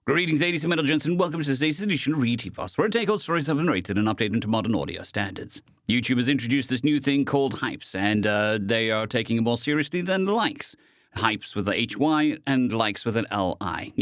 Greetings, ladies and gents, and welcome to today's edition of HFY, where I take old stories I've narrated and update them to modern audio standards. YouTube has introduced this new thing called hypes, and they are taking it more seriously than likes. Hypes with a HY and likes with an LI,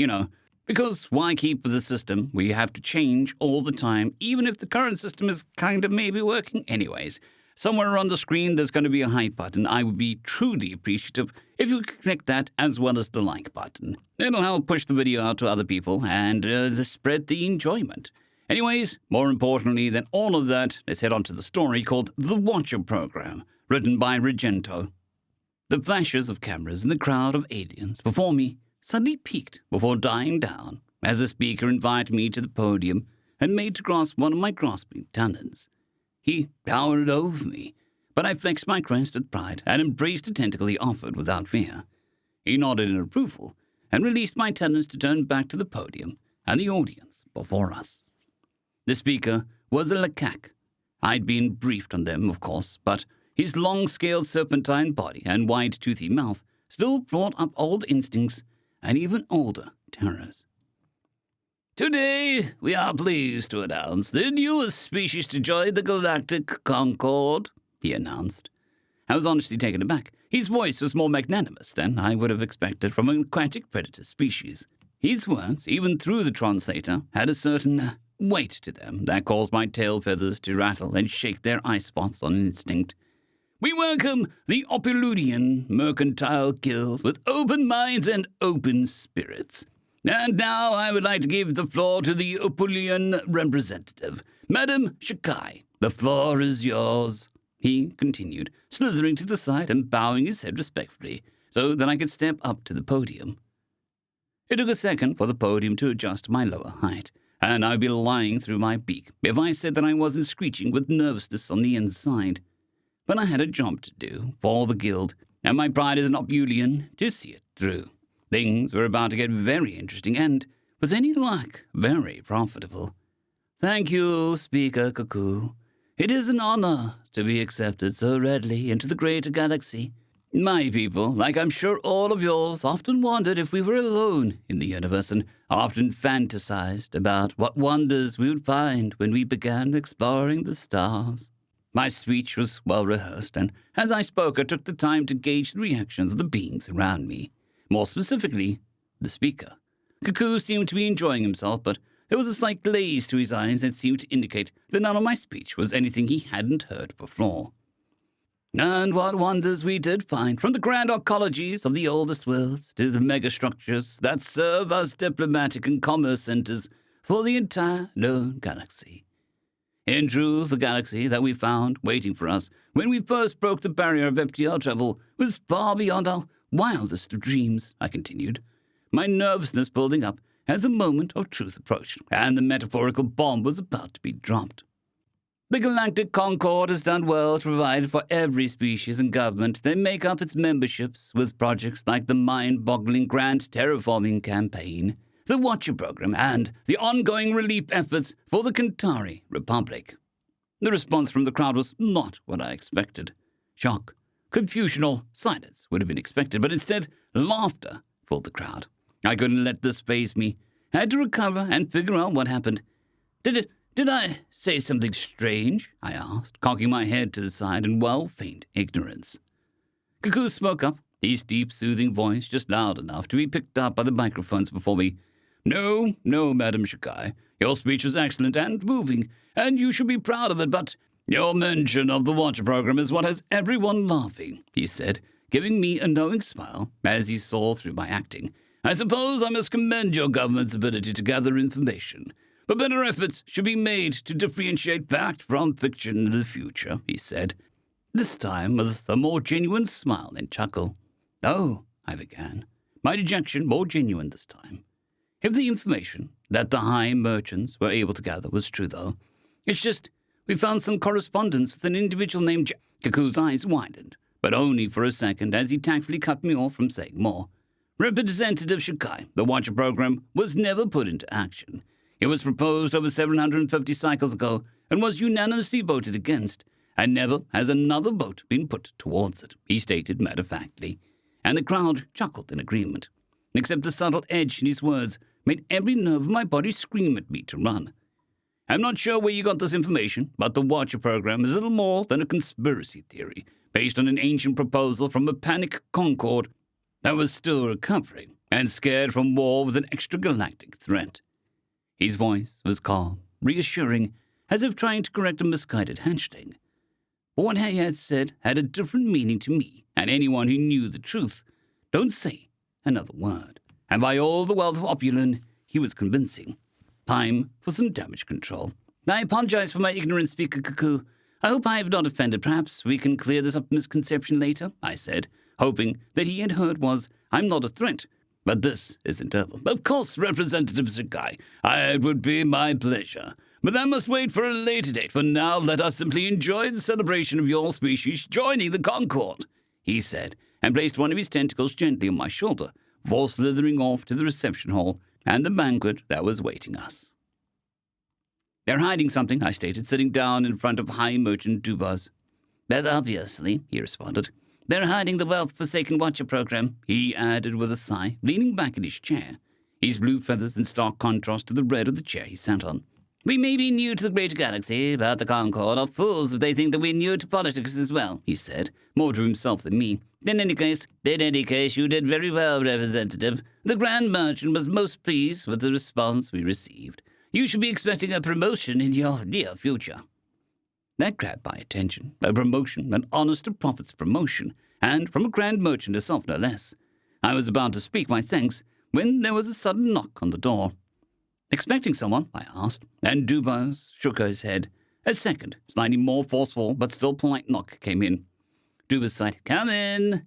Because why keep with the system where you have to change all the time, even if the current system is kind of maybe working anyways? Somewhere on the screen there's going to be a hype button. I would be truly appreciative if you could click that as well as the like button. It'll help push the video out to other people and spread the enjoyment. Anyways, more importantly than all of that, let's head on to the story called The Watcher Program, written by Rijento. The flashes of cameras in the crowd of aliens before me suddenly peaked before dying down as the speaker invited me to the podium and made to grasp one of my grasping talons. He towered over me, but I flexed my crest with pride and embraced the tentacle he offered without fear. He nodded in approval and released my talons to turn back to the podium and the audience before us. The speaker was a macaque. I'd been briefed on them, of course, but his long-scaled serpentine body and wide-toothy mouth still brought up old instincts and even older terrors. Today, we are pleased to announce the newest species to join the Galactic Concord, he announced. I was honestly taken aback. His voice was more magnanimous than I would have expected from an aquatic predator species. His words, even through the translator, had a certain weight to them that caused my tail feathers to rattle and shake their eye spots on instinct. We welcome the Opeludian Mercantile Guild with open minds and open spirits. And now I would like to give the floor to the Opulian representative, Madam Shakai. The floor is yours, he continued, slithering to the side and bowing his head respectfully so that I could step up to the podium. It took a second for the podium to adjust to my lower height, and I'd be lying through my beak if I said that I wasn't screeching with nervousness on the inside. But I had a job to do for the guild, and my pride as an Opulian to see it through. Things were about to get very interesting and, with any luck, very profitable. Thank you, Speaker Cuckoo. It is an honor to be accepted so readily into the greater galaxy. My people, like I'm sure all of yours, often wondered if we were alone in the universe and often fantasized about what wonders we would find when we began exploring the stars. My speech was well rehearsed, and as I spoke, I took the time to gauge the reactions of the beings around me. More specifically, the speaker. Cuckoo seemed to be enjoying himself, but there was a slight glaze to his eyes that seemed to indicate that none of my speech was anything he hadn't heard before. And what wonders we did find, from the grand ecologies of the oldest worlds to the megastructures that serve as diplomatic and commerce centers for the entire known galaxy. In truth, the galaxy that we found waiting for us when we first broke the barrier of FTL travel was far beyond our wildest of dreams, I continued, my nervousness building up as the moment of truth approached, and the metaphorical bomb was about to be dropped. The Galactic Concord has done well to provide for every species and government that make up its memberships with projects like the mind-boggling Grand Terraforming Campaign, the Watcher Program, and the ongoing relief efforts for the Kantari Republic. The response from the crowd was not what I expected. Shock, confusion, or silence would have been expected, but instead, laughter filled the crowd. I couldn't let this faze me. I had to recover and figure out what happened. Did I say something strange? I asked, cocking my head to the side in well-feigned ignorance. Cuckoo spoke up, his deep, soothing voice just loud enough to be picked up by the microphones before me. No, Madam Shakai. Your speech was excellent and moving, and you should be proud of it, but your mention of the Watcher Program is what has everyone laughing, he said, giving me a knowing smile as he saw through my acting. I suppose I must commend your government's ability to gather information, but better efforts should be made to differentiate fact from fiction in the future, he said, this time with a more genuine smile and chuckle. Oh, I began, my dejection more genuine this time. If the information that the high merchants were able to gather was true, though, it's just we found some correspondence with an individual named Cuckoo's eyes widened, but only for a second as he tactfully cut me off from saying more. Representative Shakai, the Watcher Program was never put into action. It was proposed over 750 cycles ago and was unanimously voted against, and never has another vote been put towards it, he stated matter-of-factly, and the crowd chuckled in agreement. Except the subtle edge in his words made every nerve of my body scream at me to run. I'm not sure where you got this information, but the Watcher program is little more than a conspiracy theory based on an ancient proposal from a panic Concord that was still recovering and scared from war with an extragalactic threat. His voice was calm, reassuring, as if trying to correct a misguided hatchling. But what he had said had a different meaning to me and anyone who knew the truth. Don't say another word. And by all the wealth of opulence, he was convincing. Time for some damage control. I apologize for my ignorance, Speaker Cuckoo. I hope I have not offended. Perhaps we can clear this up misconception later, I said, hoping that he had heard was, I'm not a threat. But this isn't over. Of course, Representative Sakai. It would be my pleasure. But that must wait for a later date. For now, let us simply enjoy the celebration of your species joining the Concord, he said, and placed one of his tentacles gently on my shoulder, before slithering off to the reception hall and the banquet that was waiting us. They're hiding something, I stated, sitting down in front of High Merchant Dubas. But obviously, he responded. They're hiding the wealth-forsaken Watcher program, he added with a sigh, leaning back in his chair, his blue feathers in stark contrast to the red of the chair he sat on. We may be new to the greater galaxy, but the Concord are fools if they think that we're new to politics as well, he said, more to himself than me. In any case, you did very well, Representative. The Grand Merchant was most pleased with the response we received. You should be expecting a promotion in your near future. That grabbed my attention. A promotion, an honest-to-profits promotion, and from a Grand Merchant herself, no less. I was about to speak my thanks when there was a sudden knock on the door. Expecting someone? I asked, and Dubas shook his head. A second, slightly more forceful but still polite knock came in. Dubas sighed, Come in.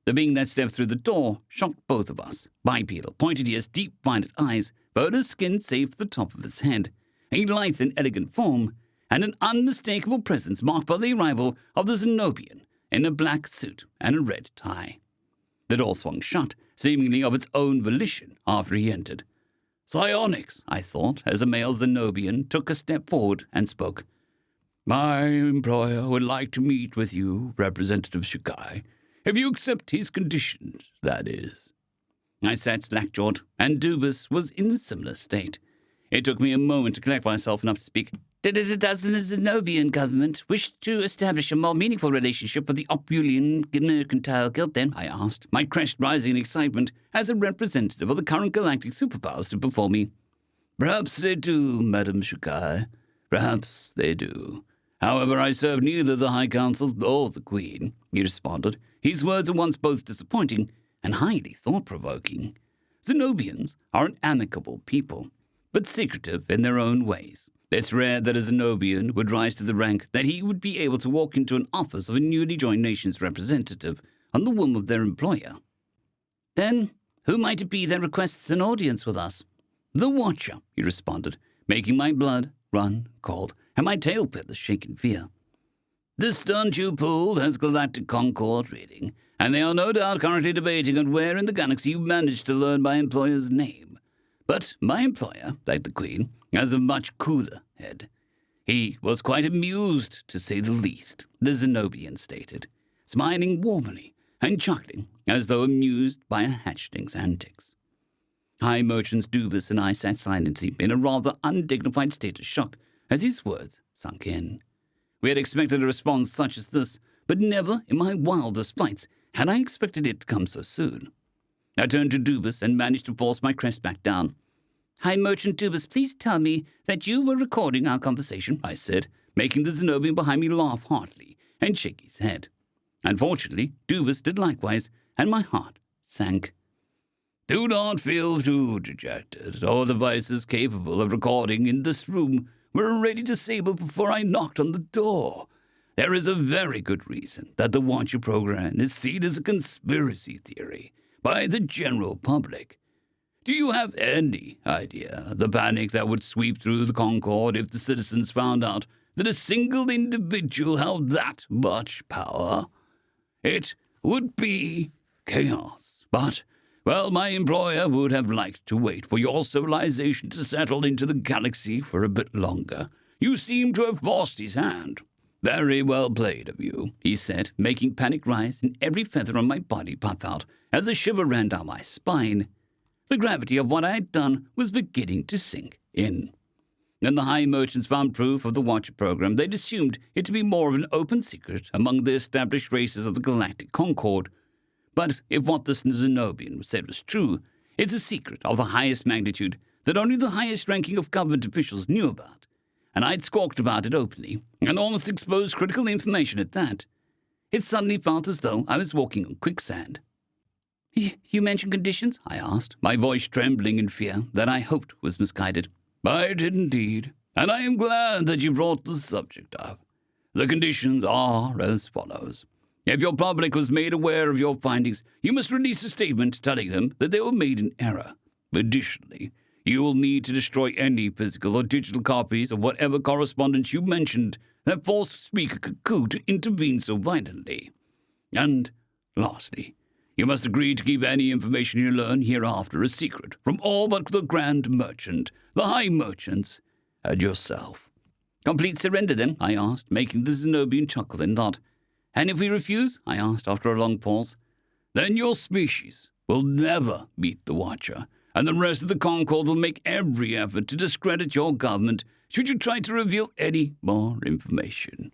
The being that stepped through the door shocked both of us. Bipedal, pointed ears, deep violet eyes, furrowed skin save for the top of his head, a lithe and elegant form, and an unmistakable presence marked by the arrival of the Zenobian in a black suit and a red tie. The door swung shut, seemingly of its own volition, after he entered. Psionics, I thought, as a male Zenobian took a step forward and spoke. My employer would like to meet with you, Representative Sakai, if you accept his conditions, that is. I sat slack-jawed, and Dubas was in a similar state. It took me a moment to collect myself enough to speak. Does the Zenobian government wish to establish a more meaningful relationship with the Opulian Mercantile Guild, then? I asked, my crest rising in excitement as a representative of the current galactic superpowers stood before me. Perhaps they do, Madam Sakai. Perhaps they do. However, I serve neither the High Council or the Queen, he responded. His words at once both disappointing and highly thought-provoking. Zenobians are an amicable people, but secretive in their own ways. It's rare that a Zenobian would rise to the rank that he would be able to walk into an office of a newly joined nation's representative on the whim of their employer. Then, who might it be that requests an audience with us? The Watcher, he responded, making my blood run cold and my tail feathers shake in fear. This stunt you pulled has Galactic Concord reading, and they are no doubt currently debating on where in the galaxy you managed to learn my employer's name. But my employer, like the Queen, has a much cooler head. He was quite amused, to say the least, the Zenobian stated, smiling warmly and chuckling as though amused by a hatchling's antics. High Merchants Dubas and I sat silently in a rather undignified state of shock as his words sunk in. We had expected a response such as this, but never in my wildest flights had I expected it to come so soon. I turned to Dubas and managed to force my crest back down. High Merchant Dubas, please tell me that you were recording our conversation, I said, making the Zenobian behind me laugh heartily and shake his head. Unfortunately, Dubas did likewise, and my heart sank. Do not feel too dejected. All devices capable of recording in this room were already disabled before I knocked on the door. There is a very good reason that the Watcher program is seen as a conspiracy theory by the general public. Do you have any idea the panic that would sweep through the Concord if the citizens found out that a single individual held that much power? It would be chaos. But, well, my employer would have liked to wait for your civilization to settle into the galaxy for a bit longer. You seem to have forced his hand. Very well played of you, he said, making panic rise and every feather on my body pop out as a shiver ran down my spine. The gravity of what I had done was beginning to sink in. When the High Merchants found proof of the Watcher program, they'd assumed it to be more of an open secret among the established races of the Galactic Concord. But if what the Zenobian said was true, it's a secret of the highest magnitude that only the highest-ranking of government officials knew about. And I'd squawked about it openly, and almost exposed critical information at that. It suddenly felt as though I was walking on quicksand. "You mentioned conditions?" I asked, my voice trembling in fear that I hoped was misguided. "I did indeed, and I am glad that you brought the subject up. The conditions are as follows. If your public was made aware of your findings, you must release a statement telling them that they were made in error. Additionally, you will need to destroy any physical or digital copies of whatever correspondence you mentioned that forced Speaker Cuckoo to intervene so violently. And, lastly, you must agree to keep any information you learn hereafter a secret from all but the Grand Merchant, the High Merchants, and yourself." "Complete surrender, then?" I asked, making the Zenobian chuckle and nod. "And if we refuse?" I asked after a long pause. "Then your species will never meet the Watcher, and the rest of the Concord will make every effort to discredit your government should you try to reveal any more information.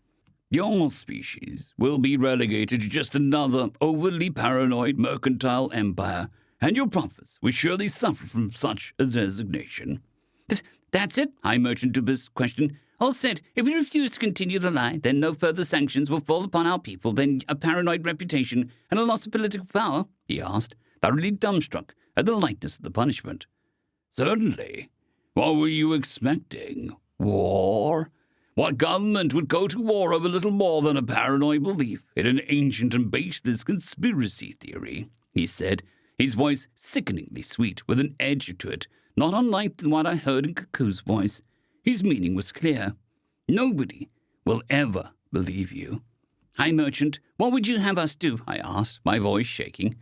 Your species will be relegated to just another overly paranoid mercantile empire, and your profits will surely suffer from such a designation." "That's it?" High Merchant Dubus questioned. "All said, if we refuse to continue the lie, then no further sanctions will fall upon our people than a paranoid reputation and a loss of political power?" he asked, thoroughly dumbstruck at the lightness of the punishment. "Certainly. What were you expecting? War? What government would go to war over little more than a paranoid belief in an ancient and baseless conspiracy theory?" he said, his voice sickeningly sweet, with an edge to it, not unlike what I heard in Cuckoo's voice. His meaning was clear. "Nobody will ever believe you." "High Merchant, what would you have us do?" I asked, my voice shaking.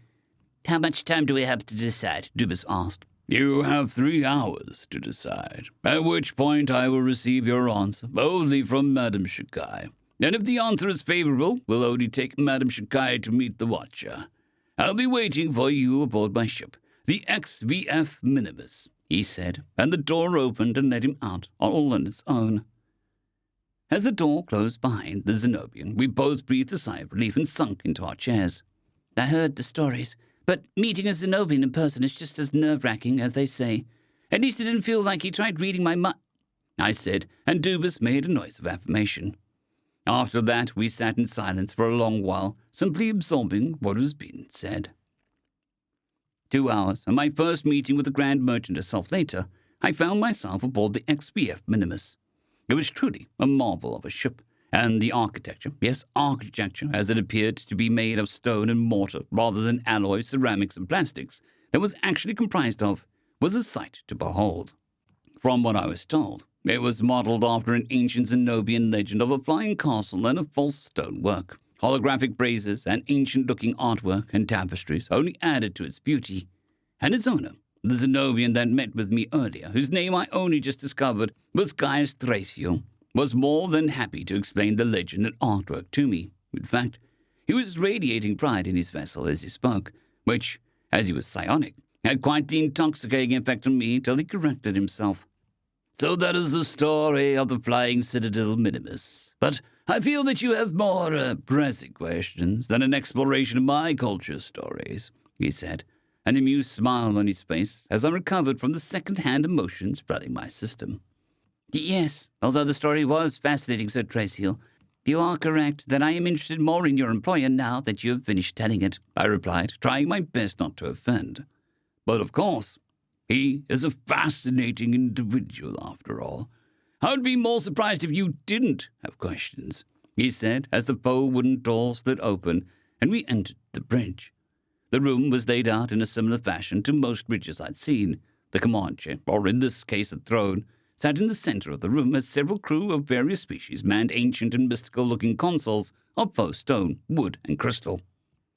"How much time do we have to decide?" Dubus asked. "You have 3 hours to decide, at which point I will receive your answer only from Madame Shikai. And if the answer is favorable, we'll only take Madame Shikai to meet the Watcher. I'll be waiting for you aboard my ship, the XVF Minimus," he said, and the door opened and let him out, all on its own. As the door closed behind the Zenobian, we both breathed a sigh of relief and sunk into our chairs. "I heard the stories, but meeting a Zenobian in person is just as nerve-wracking as they say. At least it didn't feel like he tried reading my mind," I said, and Dubus made a noise of affirmation. After that, we sat in silence for a long while, simply absorbing what was being said. 2 hours, and my first meeting with the Grand Merchant herself later, I found myself aboard the XBF Minimus. It was truly a marvel of a ship, and the architecture, yes, architecture, as it appeared to be made of stone and mortar rather than alloy, ceramics, and plastics, that was actually comprised of, was a sight to behold. From what I was told, it was modeled after an ancient Zenobian legend of a flying castle and a false stonework. Holographic braziers and ancient-looking artwork and tapestries only added to its beauty. And its owner, the Zenobian that met with me earlier, whose name I only just discovered was Gaius Thracio, was more than happy to explain the legend and artwork to me. In fact, he was radiating pride in his vessel as he spoke, which, as he was psionic, had quite the intoxicating effect on me till he corrected himself. "So that is the story of the Flying Citadel Minimus. But I feel that you have more pressing questions than an exploration of my culture stories," he said, an amused smile on his face as I recovered from the second-hand emotions flooding my system. "Yes, although the story was fascinating, Sir Traciel, you are correct that I am interested more in your employer now that you have finished telling it," I replied, trying my best not to offend. "But of course, he is a fascinating individual after all. I'd be more surprised if you didn't have questions," he said as the faux wooden door slid open and we entered the bridge. The room was laid out in a similar fashion to most bridges I'd seen. The command chair, or in this case a throne, sat in the center of the room as several crew of various species manned ancient and mystical-looking consoles of faux stone, wood, and crystal.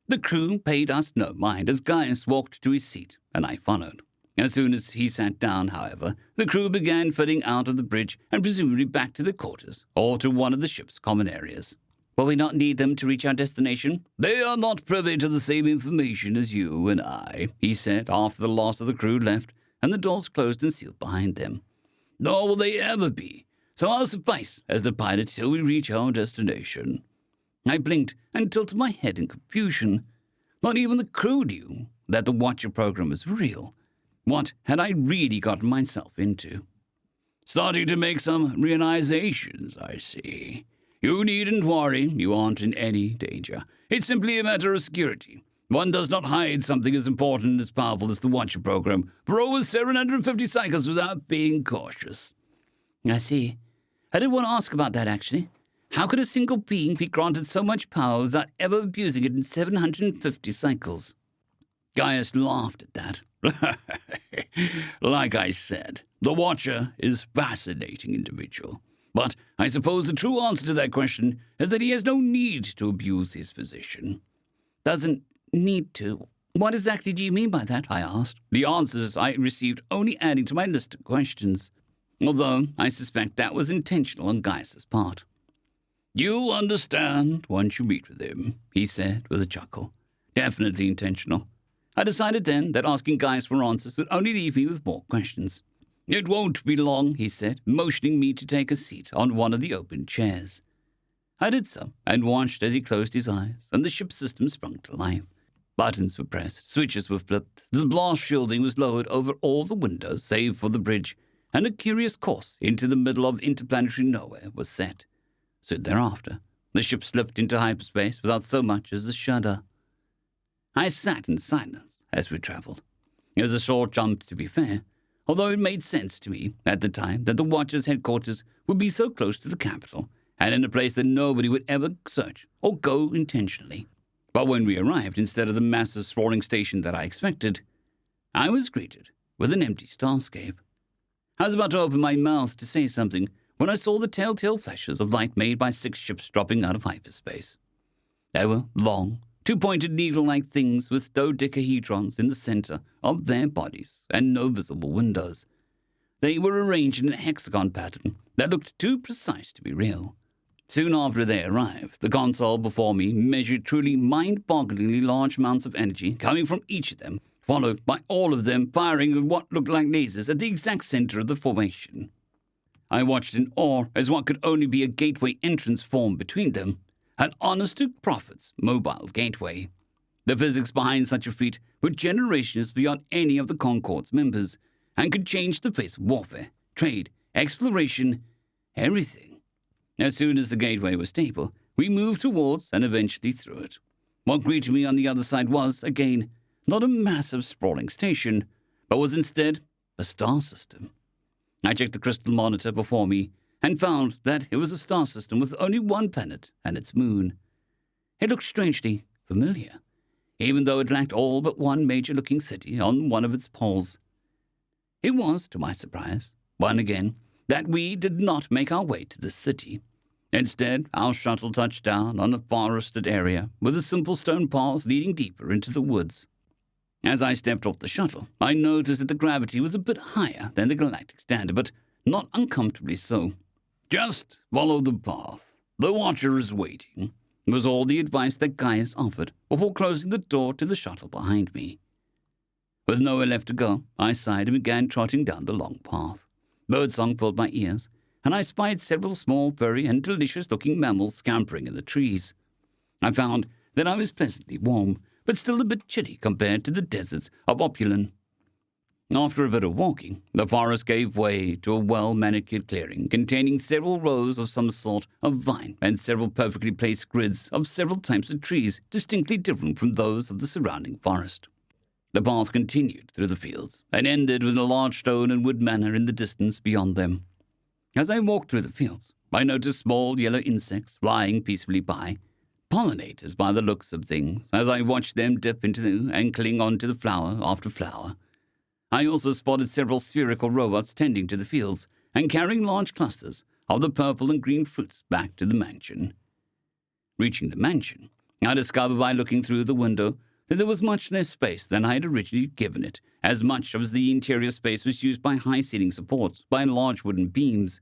The crew paid us no mind as Gaius walked to his seat, and I followed. As soon as he sat down, however, the crew began fitting out of the bridge and presumably back to their quarters or to one of the ship's common areas. Will we not need them to reach our destination? They are not privy to the same information as you and I, he said after the last of the crew left and the doors closed and sealed behind them. Nor will they ever be, so I'll suffice as the pilot till we reach our destination. I blinked and tilted my head in confusion. Not even the crew knew that the Watcher program was real. What had I really gotten myself into? Starting to make some realizations, I see. You needn't worry, you aren't in any danger. It's simply a matter of security. One does not hide something as important and as powerful as the Watcher program for over 750 cycles without being cautious. I see. I did want to ask about that, actually. How could a single being be granted so much power without ever abusing it in 750 cycles? Gaius laughed at that. Like I said, the Watcher is a fascinating individual. But I suppose the true answer to that question is that he has no need to abuse his position. Doesn't need to? What exactly do you mean by that? I asked, the answers I received only adding to my list of questions, although I suspect that was intentional on Gaius's part. You'll understand once you meet with him, he said with a chuckle. Definitely intentional. I decided then that asking Gaius for answers would only leave me with more questions. It won't be long, he said, motioning me to take a seat on one of the open chairs. I did so, and watched as he closed his eyes, and the ship's system sprung to life. Buttons were pressed, switches were flipped, the blast shielding was lowered over all the windows save for the bridge, and a curious course into the middle of interplanetary nowhere was set. Soon thereafter, the ship slipped into hyperspace without so much as a shudder. I sat in silence as we traveled. It was a short jump, to be fair, although it made sense to me at the time that the Watcher's headquarters would be so close to the capital and in a place that nobody would ever search or go intentionally. But when we arrived, instead of the massive sprawling station that I expected, I was greeted with an empty starscape. I was about to open my mouth to say something when I saw the telltale flashes of light made by 6 ships dropping out of hyperspace. They were long, two-pointed needle-like things with dodecahedrons in the center of their bodies and no visible windows. They were arranged in a hexagon pattern that looked too precise to be real. Soon after they arrived, the console before me measured truly mind-bogglingly large amounts of energy coming from each of them, followed by all of them firing with what looked like lasers at the exact center of the formation. I watched in awe as what could only be a gateway entrance formed between them, an honest-to-profits mobile gateway. The physics behind such a feat were generations beyond any of the Concorde's members, and could change the face of warfare, trade, exploration, everything. As soon as the gateway was stable, we moved towards and eventually through it. What greeted me on the other side was, again, not a massive sprawling station, but was instead a star system. I checked the crystal monitor before me and found that it was a star system with only one planet and its moon. It looked strangely familiar, even though it lacked all but one major-looking city on one of its poles. It was, to my surprise, one again, that we did not make our way to this city. Instead, our shuttle touched down on a forested area with a simple stone path leading deeper into the woods. As I stepped off the shuttle, I noticed that the gravity was a bit higher than the galactic standard, but not uncomfortably so. Just follow the path. The Watcher is waiting, was all the advice that Gaius offered before closing the door to the shuttle behind me. With nowhere left to go, I sighed and began trotting down the long path. Birdsong filled my ears, and I spied several small, furry, and delicious-looking mammals scampering in the trees. I found that I was pleasantly warm, but still a bit chilly compared to the deserts of Opulon. After a bit of walking, the forest gave way to a well-manicured clearing containing several rows of some sort of vine and several perfectly placed grids of several types of trees distinctly different from those of the surrounding forest. The path continued through the fields and ended with a large stone and wood manor in the distance beyond them. As I walked through the fields, I noticed small yellow insects flying peacefully by, pollinators by the looks of things, as I watched them dip into and cling onto the flower after flower. I also spotted several spherical robots tending to the fields and carrying large clusters of the purple and green fruits back to the mansion. Reaching the mansion, I discovered by looking through the window that there was much less space than I had originally given it, as much of the interior space was used by high ceiling supports by large wooden beams.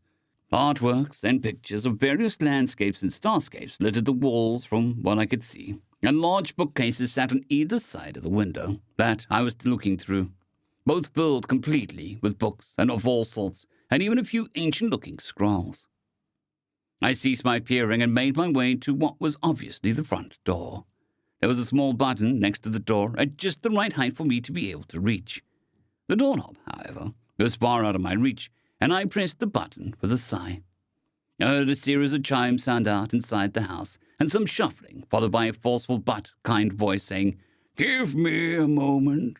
Artworks and pictures of various landscapes and starscapes littered the walls from what I could see, and large bookcases sat on either side of the window that I was looking through, both filled completely with books and of all sorts, and even a few ancient-looking scrolls. I ceased my peering and made my way to what was obviously the front door. There was a small button next to the door at just the right height for me to be able to reach. The doorknob, however, was far out of my reach, and I pressed the button with a sigh. I heard a series of chimes sound out inside the house, and some shuffling, followed by a forceful but kind voice saying, "Give me a moment."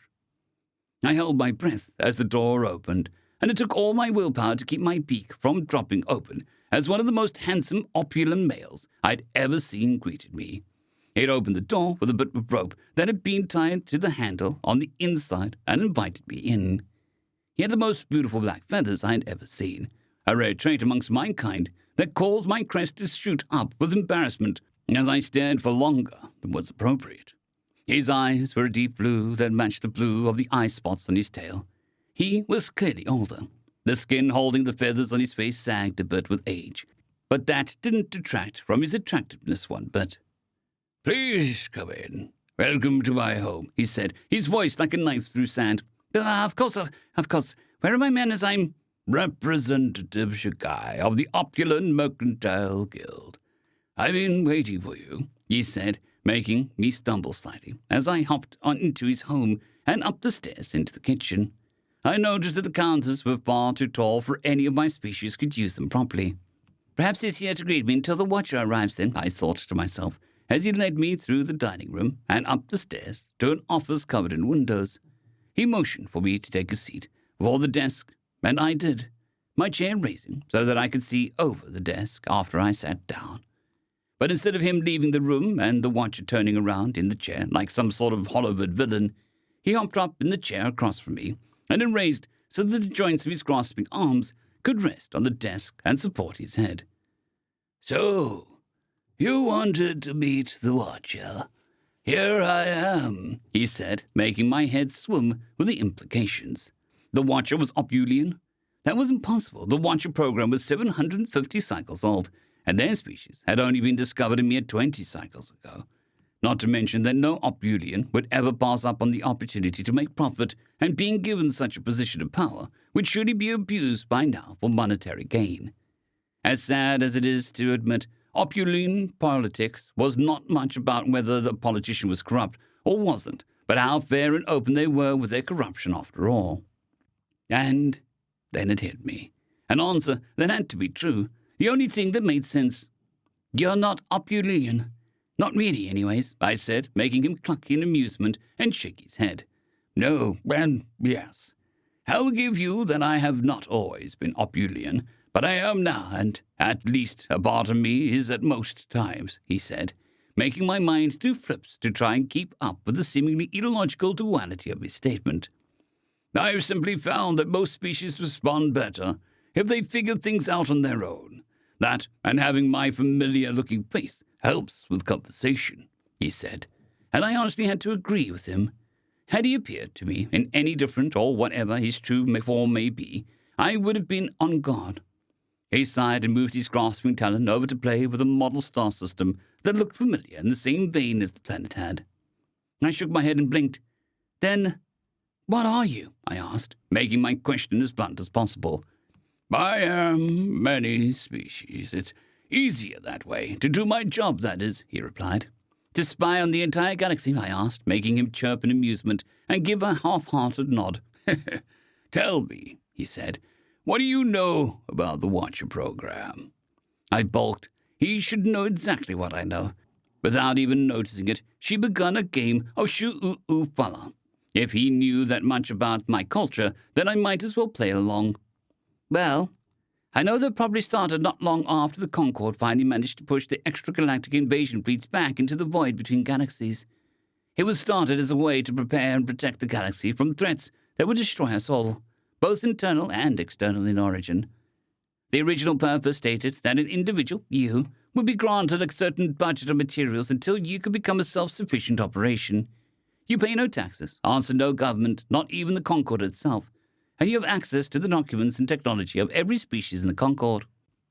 I held my breath as the door opened, and it took all my willpower to keep my beak from dropping open as one of the most handsome, opulent males I'd ever seen greeted me. He'd opened the door with a bit of rope that had been tied to the handle on the inside and invited me in. He had the most beautiful black feathers I had ever seen, a rare trait amongst my kind that caused my crest to shoot up with embarrassment as I stared for longer than was appropriate. His eyes were a deep blue that matched the blue of the eye spots on his tail. He was clearly older. The skin holding the feathers on his face sagged a bit with age, but that didn't detract from his attractiveness one bit. "Please come in. Welcome to my home," he said, his voice like a knife through sand. Of course. Where are my manners? I'm Representative Shagai of the Opulent Mercantile Guild. I've been waiting for you," he said, making me stumble slightly as I hopped on into his home and up the stairs into the kitchen. I noticed that the counters were far too tall for any of my species could use them properly. Perhaps he's here to greet me until the watcher arrives then, I thought to myself, as he led me through the dining room and up the stairs to an office covered in windows. He motioned for me to take a seat before the desk, and I did, my chair raising so that I could see over the desk after I sat down. But instead of him leaving the room and the watcher turning around in the chair like some sort of Hollywood villain, he hopped up in the chair across from me and then raised so that the joints of his grasping arms could rest on the desk and support his head. "So, you wanted to meet the watcher? Here I am," he said, making my head swim with the implications. The Watcher was Opulian? That was impossible. The Watcher program was 750 cycles old, and their species had only been discovered a mere 20 cycles ago. Not to mention that no Opulian would ever pass up on the opportunity to make profit, and being given such a position of power would surely be abused by now for monetary gain. As sad as it is to admit, Opulian politics was not much about whether the politician was corrupt or wasn't, but how fair and open they were with their corruption after all. And then it hit me. An answer that had to be true, the only thing that made sense. "You're not Opulian." "Not really, anyways," I said, making him cluck in amusement and shake his head. "No, and yes. I'll give you that I have not always been Opulian, but I am now, and at least a part of me is at most times," he said, making my mind do flips to try and keep up with the seemingly illogical duality of his statement. "I've simply found that most species respond better if they figure things out on their own. That, and having my familiar-looking face, helps with conversation," he said, and I honestly had to agree with him. Had he appeared to me in any different or whatever his true form may be, I would have been on guard. He sighed and moved his grasping talon over to play with a model star system that looked familiar in the same vein as the planet had. I shook my head and blinked. "Then, what are you?" I asked, making my question as blunt as possible. "I am many species. It's easier that way, to do my job, that is," he replied. "To spy on the entire galaxy?" I asked, making him chirp in amusement and give a half-hearted nod. "Tell me," he said, "what do you know about the Watcher program?" I balked. He should know exactly what I know. Without even noticing it, she begun a game of shoo-oo-oo-falla. If he knew that much about my culture, then I might as well play along. "Well, I know that probably started not long after the Concord finally managed to push the extragalactic invasion fleets back into the void between galaxies. It was started as a way to prepare and protect the galaxy from threats that would destroy us all, both internal and external in origin. The original purpose stated that an individual, you, would be granted a certain budget of materials until you could become a self-sufficient operation. You pay no taxes, answer no government, not even the Concord itself, and you have access to the documents and technology of every species in the Concord.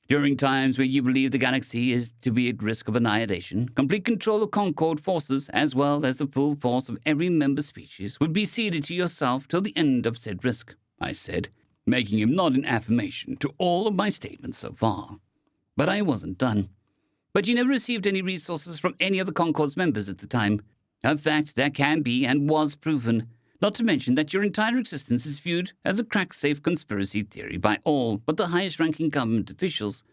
During times where you believe the galaxy is to be at risk of annihilation, complete control of Concord forces, as well as the full force of every member species, would be ceded to yourself till the end of said risk, I said, making him nod in affirmation to all of my statements so far. But I wasn't done. But you never received any resources from any of the Concord's members at the time. A fact that can be and was proven, not to mention that your entire existence is viewed as a crack-safe conspiracy theory by all but the highest-ranking government officials.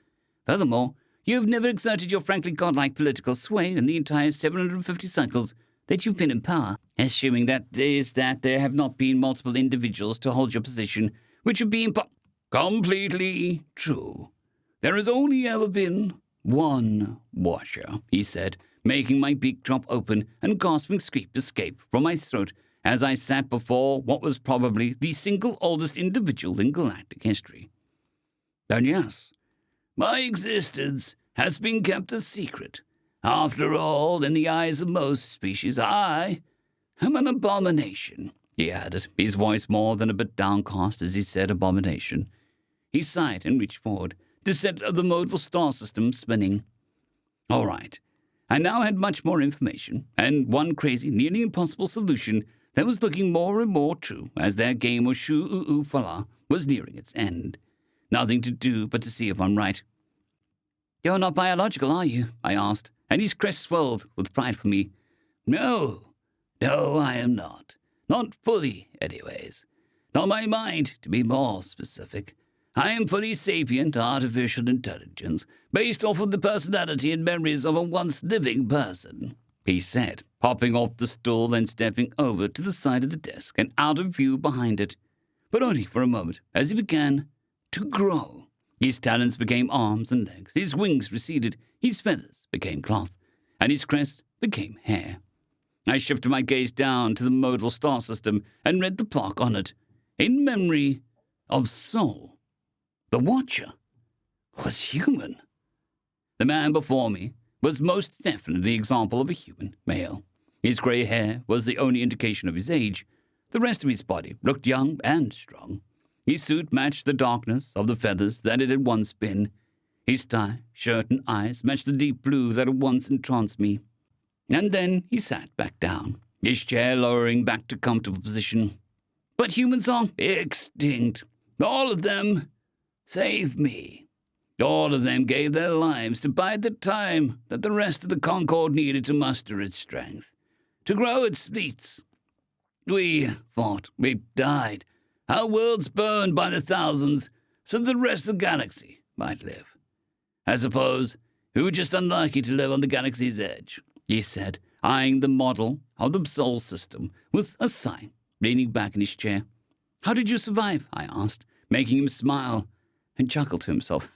Furthermore, you have never exerted your frankly godlike political sway in the entire 750 cycles that you've been in power, assuming that there have not been multiple individuals to hold your position, which would be Completely true. There has only ever been one watcher, he said, making my beak drop open and gasping scream escape from my throat as I sat before what was probably the single oldest individual in galactic history. And yes, my existence has been kept a secret. After all, in the eyes of most species, I am an abomination, he added, his voice more than a bit downcast as he said abomination. He sighed and reached forward, to set the modal star system spinning. All right, I now had much more information, and one crazy, nearly impossible solution that was looking more and more true as their game of shoo-oo-oo-fala was nearing its end. Nothing to do but to see if I'm right. You're not biological, are you? I asked, and his crest swelled with pride for me. No, I am not. Not fully, anyways. Not my mind, to be more specific. I am fully sapient artificial intelligence, based off of the personality and memories of a once-living person, he said, hopping off the stool and stepping over to the side of the desk and out of view behind it, but only for a moment, as he began to grow. His talons became arms and legs, his wings receded, his feathers became cloth, and his crest became hair. I shifted my gaze down to the modal star system and read the plaque on it, in memory of Sol. The Watcher was human. The man before me was most definitely an example of a human male. His grey hair was the only indication of his age. The rest of his body looked young and strong. His suit matched the darkness of the feathers that it had once been. His tie, shirt, and eyes matched the deep blue that had once entranced me. And then he sat back down, his chair lowering back to comfortable position. But humans are extinct. All of them. Save me. All of them gave their lives to bide the time that the rest of the Concord needed to muster its strength, to grow its fleets. We fought, we died. Our worlds burned by the thousands so the rest of the galaxy might live. I suppose we were just unlucky to live on the galaxy's edge, he said, eyeing the model of the Sol system with a sigh, leaning back in his chair. How did you survive? I asked, making him smile, and chuckled to himself.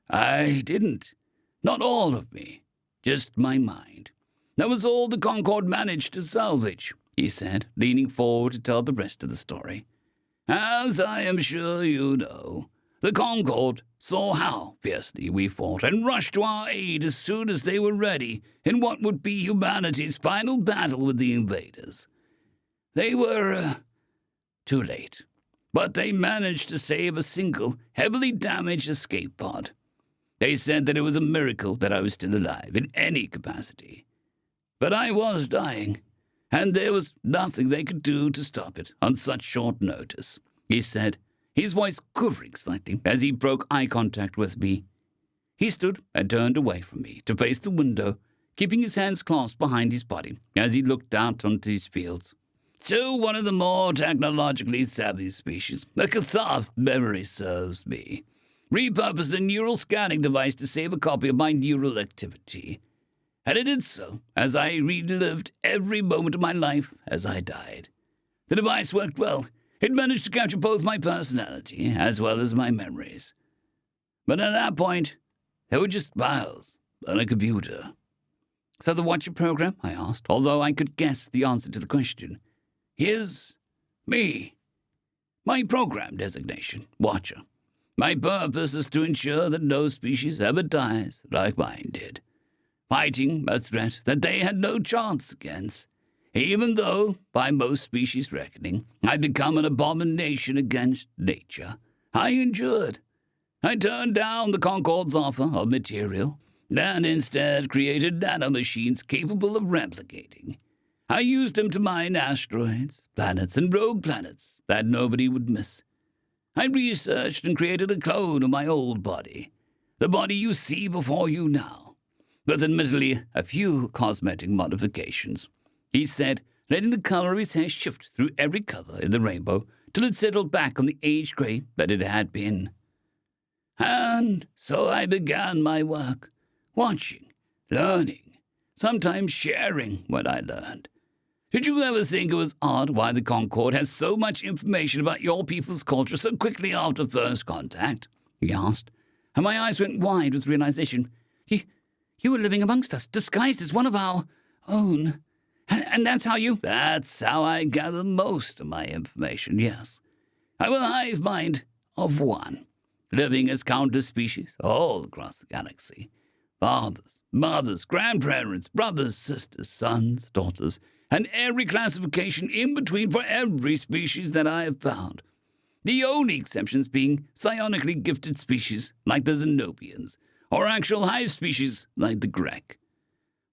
I didn't. Not all of me. Just my mind. That was all the Concord managed to salvage, he said, leaning forward to tell the rest of the story. As I am sure you know, the Concord saw how fiercely we fought and rushed to our aid as soon as they were ready in what would be humanity's final battle with the invaders. They were too late. But they managed to save a single, heavily damaged escape pod. They said that it was a miracle that I was still alive in any capacity. But I was dying, and there was nothing they could do to stop it on such short notice, he said, his voice quivering slightly as he broke eye contact with me. He stood and turned away from me to face the window, keeping his hands clasped behind his body as he looked out onto his fields. So one of the more technologically savvy species, the Cathar, if memory serves me, repurposed a neural scanning device to save a copy of my neural activity. And it did so as I relived every moment of my life as I died. The device worked well. It managed to capture both my personality as well as my memories. But at that point, there were just files on a computer. So the Watcher program? I asked, although I could guess the answer to the question. Here's me. My program designation, Watcher. My purpose is to ensure that no species ever dies like mine did, fighting a threat that they had no chance against, even though, by most species' reckoning, I'd become an abomination against nature. I endured, I turned down the Concorde's offer of material and instead created nanomachines capable of replicating. I used them to mine asteroids, planets, and rogue planets that nobody would miss. I researched and created a clone of my old body, the body you see before you now, with admittedly a few cosmetic modifications, he said, letting the color of his hair shift through every color in the rainbow till it settled back on the aged gray that it had been. And so I began my work, watching, learning, sometimes sharing what I learned. Did you ever think it was odd why the Concorde has so much information about your people's culture so quickly after first contact? He asked, and my eyes went wide with realization. You were living amongst us, disguised as one of our own. And that's how you... That's how I gather most of my information, yes. I have a hive mind of one, living as countless species all across the galaxy. Fathers, mothers, grandparents, brothers, sisters, sons, daughters, and every classification in between for every species that I have found. The only exceptions being psionically gifted species like the Zenobians, or actual hive species like the Grek.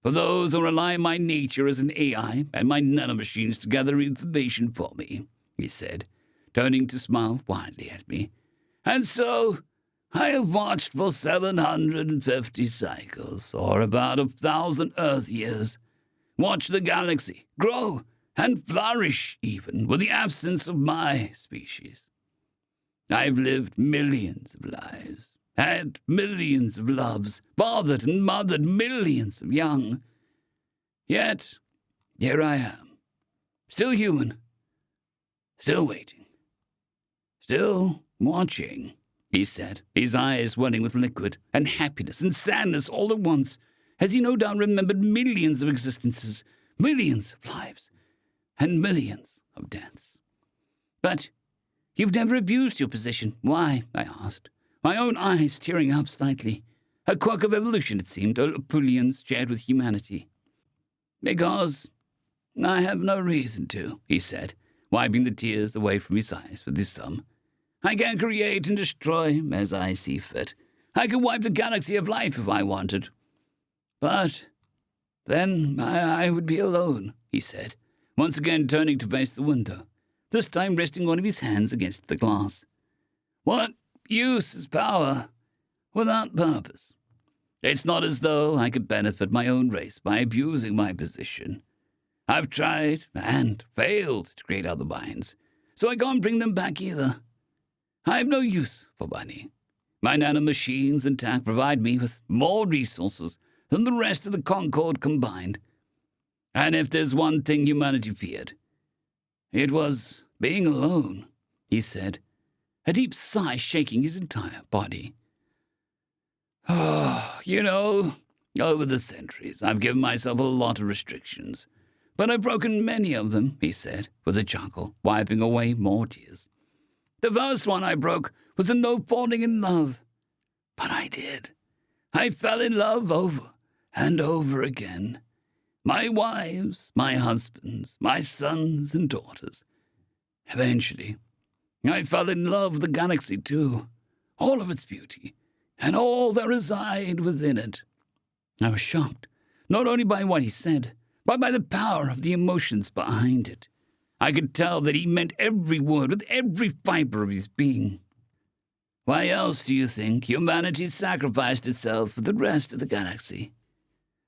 For those who rely on my nature as an AI and my nanomachines to gather information for me, he said, turning to smile widely at me. And so I have watched for 750 cycles, or about 1,000 Earth years, watch the galaxy grow and flourish even with the absence of my species. I've lived millions of lives, had millions of loves, fathered and mothered millions of young. Yet, here I am, still human, still waiting, still watching, he said, his eyes welling with liquid and happiness and sadness all at once, as he no doubt remembered millions of existences, millions of lives, and millions of deaths. But you've never abused your position. Why? I asked, my own eyes tearing up slightly. A quirk of evolution, it seemed, Apulians shared with humanity. Because I have no reason to, he said, wiping the tears away from his eyes with his thumb. I can create and destroy as I see fit. I could wipe the galaxy of life if I wanted. But then I would be alone, he said, once again turning to face the window, this time resting one of his hands against the glass. What use is power without purpose? It's not as though I could benefit my own race by abusing my position. I've tried and failed to create other minds, so I can't bring them back either. I have no use for money. My nanomachines and tech provide me with more resources than the rest of the Concorde combined. And if there's one thing humanity feared, it was being alone, he said, a deep sigh shaking his entire body. Oh, over the centuries, I've given myself a lot of restrictions, but I've broken many of them, he said, with a chuckle, wiping away more tears. The first one I broke was the no falling in love. But I did. I fell in love over and over again. My wives, my husbands, my sons and daughters. Eventually, I fell in love with the galaxy too, all of its beauty, and all that reside within it. I was shocked, not only by what he said, but by the power of the emotions behind it. I could tell that he meant every word with every fiber of his being. Why else do you think humanity sacrificed itself for the rest of the galaxy?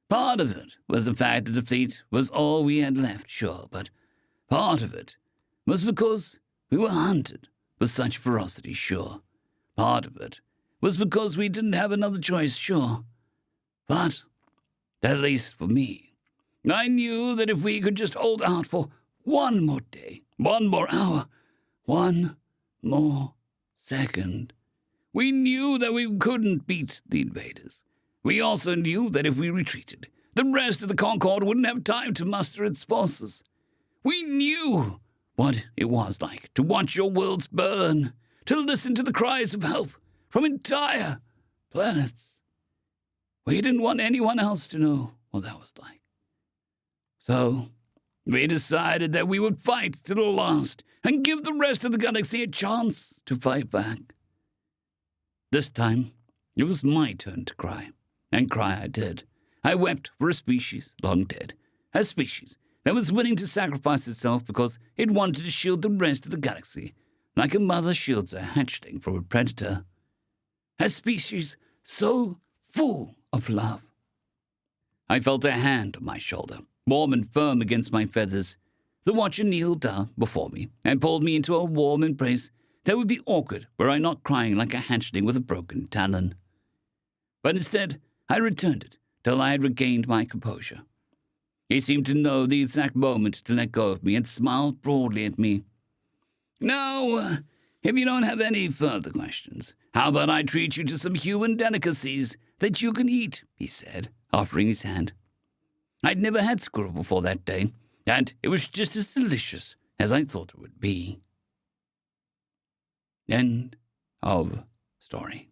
Part of it was the fact that the fleet was all we had left, sure, but part of it was because we were hunted with such ferocity, sure. Part of it was because we didn't have another choice, sure. But, at least for me, I knew that if we could just hold out for one more day, one more hour, one more second, we knew that we couldn't beat the invaders. We also knew that if we retreated, the rest of the Concorde wouldn't have time to muster its forces. We knew what it was like to watch your worlds burn, to listen to the cries of help from entire planets. We didn't want anyone else to know what that was like. So we decided that we would fight to the last and give the rest of the galaxy a chance to fight back. This time, it was my turn to cry, and cry I did. I wept for a species long dead, a species that was willing to sacrifice itself because it wanted to shield the rest of the galaxy, like a mother shields a hatchling from a predator. A species so full of love. I felt a hand on my shoulder, warm and firm against my feathers. The watcher kneeled down before me and pulled me into a warm embrace that would be awkward were I not crying like a hatchling with a broken talon. But instead, I returned it till I had regained my composure. He seemed to know the exact moment to let go of me and smiled broadly at me. Now, if you don't have any further questions, how about I treat you to some human delicacies that you can eat, he said, offering his hand. I'd never had squirrel before that day, and it was just as delicious as I thought it would be. End of story.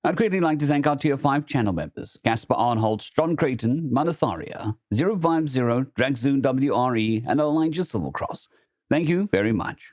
I'd quickly like to thank our Tier 5 channel members, Casper Arnholt, John Creighton, Manatharia, 050, Dragzoon WRE, and Elijah Silvercross. Thank you very much.